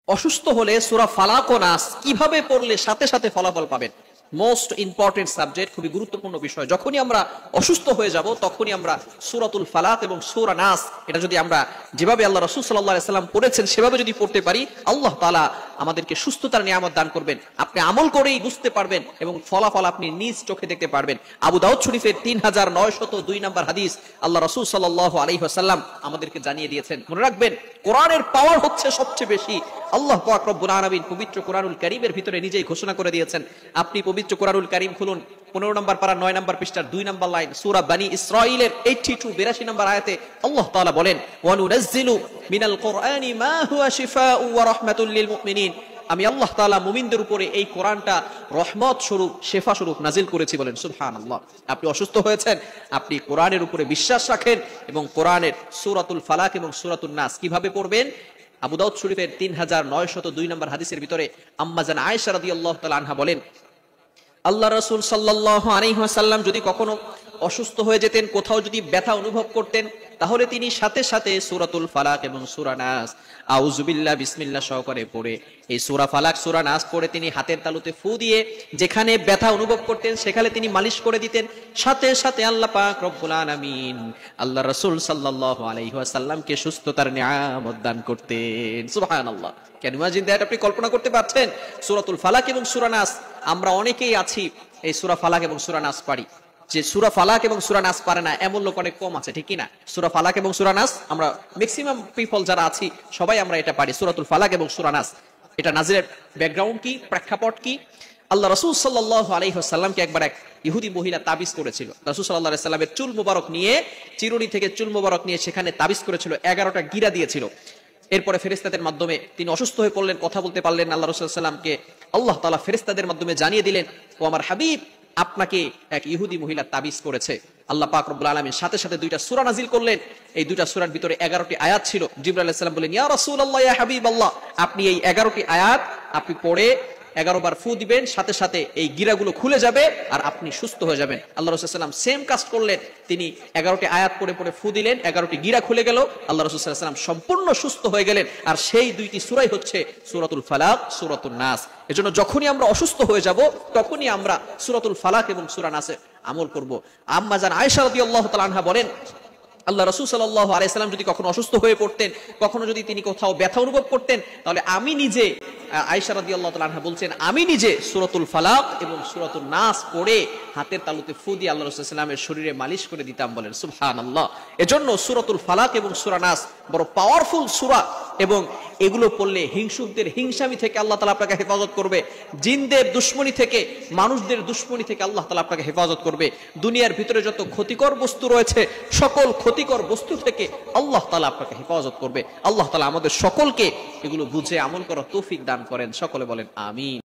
অসুস্থ হলে সূরা ফালাক ও নাস কিভাবে পড়লে সাথে সাথে ফলাফল পাবেন? মোস্ট ইম্পর্টেন্ট সাবজেক্ট, খুবই গুরুত্বপূর্ণ বিষয়। যখনই আমরা অসুস্থ হয়ে যাব তখনই আমরা সূরাতুল ফালাক এবং সূরা নাস এটা যদি আমরা যেভাবে আল্লাহ রাসূল সাল্লাল্লাহু আলাইহি সাল্লাম পড়েছেন সেভাবে যদি পড়তে পারি, আল্লাহ তাআলা আমাদেরকে সুস্থতার নিয়ামত দান করবেন। আপনি আমল করেই বুঝতে পারবেন এবং ফলাফল আপনি নিজ চোখে দেখতে পারবেন। আবু দাউদ শরীফের 3902 নম্বর হাদিস আল্লাহ রাসূল সাল্লাল্লাহু আলাইহি ওয়াসাল্লাম আমাদেরকে জানিয়ে দিয়েছেন। মনে রাখবেন, কোরআনের পাওয়ার হচ্ছে সবচেয়ে বেশি। আল্লাহ পাক রব্বুল আলামিন পবিত্র কোরআনুল কারীমের ভিতরে নিজেই ঘোষণা করে দিয়েছেন। আপনি পবিত্র কোরআনুল কারীম খুলুন, 15 নম্বর পারা 9 নম্বর পৃষ্ঠার 2 নম্বর লাইন, সূরা বনী ইসরাঈলের 82 নম্বর আয়াতে আল্লাহ তাআলা বলেন, ওয়া নুনাজ্জিলু মিনাল কুরআনি মা হুয়া শিফাউ ওয়া রাহমাতুল লিল মুমিনিন। আমি আল্লাহ তাআলা মুমিনদের উপরে এই কোরআনটা রহমত স্বরূপ, শেফা স্বরূপ নাজিল করেছি। বলেন সুবহানাল্লাহ। আপনি অসুস্থ হয়েছেন, আপনি কোরআনের উপরে বিশ্বাস রাখেন এবং কোরআনের সূরাতুল ফালাক এবং সূরাতুন নাস কিভাবে পড়বেন? আবু দাউদ শরীফের 3902 নম্বর হাদিসের ভিতরে আম্মা জান আয়েশা রাদিয়াল্লাহু তাআলা আনহা বলেন, আল্লাহ রাসূল সাল্লাল্লাহু আলাইহি ওয়াসাল্লাম যদি কখনো অসুস্থ হয়ে যেতেন, কোথাও যদি ব্যথা অনুভব করতেন, তাহলে তিনি সাথে সাথে সূরাতুল ফালাক এবং সূরা নাস আউযু বিল্লাহ বিসমিল্লাহ সহকারে পড়ে এই সূরা ফালাক সূরা নাস পড়ে তিনি হাতের তালুতে ফু দিয়ে যেখানে ব্যথা অনুভব করতেন সেখানে তিনি মালিশ করে দিতেন। সাথে সাথে আল্লাহ পাক রব্বুল আলামিন আল্লাহ রাসূল সাল্লাল্লাহু আলাইহি ওয়াসাল্লামকে সুস্থতার নিয়ামত দান করতেন। সুবহানাল্লাহ। Can you imagine that? আপনি কল্পনা করতে পারছেন? সূরাতুল ফালাক এবং সূরা নাস, আমরা অনেকেই আছি এই সূরা ফালাক এবং সূরা নাস পারি। যে সূরা ফালাক এবং সূরা নাস পারে না এমন লোক অনেক কম আছে, ঠিক কি না? সূরা ফালাক এবং সূরা নাস আমরা ম্যাক্সিমাম পিপল যারা আছি সবাই আমরা এটা পারি। সূরাতুল ফালাক এবং সূরা নাস, এটা নাজিলের ব্যাকগ্রাউন্ড কি, প্রেক্ষাপট কি? আল্লাহ রাসূল সাল্লাল্লাহু আলাইহি ওয়াসাল্লামকে একবার এক ইহুদি মহিলা তাবিজ করেছিল। রাসূল সাল্লাল্লাহু আলাইহি ওয়াসাল্লামের চুল মোবারক নিয়ে, চিরুনি থেকে চুল মোবারক নিয়ে সেখানে তাবিজ করেছিল, 11টা গিরা দিয়েছিল। এরপরে ফেরেশতাদের মাধ্যমে তিনি অসুস্থ হয়ে পড়লেন, কথা বলতে পারলেন। আল্লাহ রাসূল সাল্লাল্লাহু আলাইহি ওয়াসাল্লামকে আল্লাহ তাআলা ফেরেশতাদের মাধ্যমে জানিয়ে দিলেন, ও আমার হাবিব, আপনাকে এক ইহুদি মহিলা তাবিজ করেছে। আল্লাহ পাক রব্বুল আলামিন সাথে সাথে 2টা সূরা নাজিল করলেন। এই 2টা সূরার ভিতরে 11টি আয়াত ছিল। জিবরাইল আলাইহিস সালাম বলেন, ইয়া রাসূলুল্লাহ, ইয়া হাবিবাল্লাহ, আপনি এই 11টি আয়াত আপনি পড়ে 11 বার ফু দিবেন, সাথে সাথে এই গিরাগুলো খুলে যাবে আর আপনি সুস্থ হয়ে যাবেন। আল্লাহ রাসূল সাল্লাল্লাহু আলাইহি ওয়াসাল্লাম সেম কাজ করলেন। তিনি 11টি আয়াত পড়ে পড়ে ফু দিলেন, 11টি গিরা খুলে গেল। আল্লাহ রাসূল সাল্লাল্লাহু আলাইহি ওয়াসাল্লাম সম্পূর্ণ সুস্থ হয়ে গেলেন। আর সেই 2টি সূরাই হচ্ছে সূরাতুল ফালাক, সূরাতুন নাস। এজন্য যখনই আমরা অসুস্থ হয়ে যাব তখনই আমরা সূরাতুল ফালাক এবং সূরা নাসে আমল করব। আম্মা জান আয়েশা রাদিয়াল্লাহু তাআলা আনহা বলেন, আল্লাহ রাসূল সাল্লাল্লাহু আলাইহি সাল্লাম যদি কখনো অসুস্থ হয়ে পড়তেন, কখনো যদি তিনি কোথাও ব্যথা অনুভব করতেন, তাহলে আমি নিজে, আয়েশা রাদিয়াল্লাহু তাআলা আনহা বলছেন, আমি নিজে সূরাতুল ফালাক এবং সূরাতুন নাস পড়ে হাতের তালুতে ফু দিয়ে আল্লাহ রাসূল সাল্লাল্লাহু আলাইহি সাল্লামের শরীরে মালিশ করে দিতাম। বলেন সুবহানাল্লাহ। এজন্য সূরাতুল ফালাক এবং সূরা নাস বড় পাওয়ারফুল সূরা এবং এগুলো পড়লে হিংসুকদের হিংসামি থেকে আল্লাহ তাআলা আপনাকে হেফাজত করবে, জিনদের দুশমনি থেকে, মানুষদের দুশমনি থেকে আল্লাহ তাআলা আপনাকে হেফাজত করবে। দুনিয়ার ভিতরে যত ক্ষতিকর বস্তু রয়েছে সকল ক্ষতিকর বস্তু থেকে আল্লাহ তাআলা আপনাকে হেফাজত করবে। আল্লাহ তাআলা আমাদের সকলকে এগুলো বুঝে আমল করার তৌফিক দান করেন। সকলে বলেন আমিন।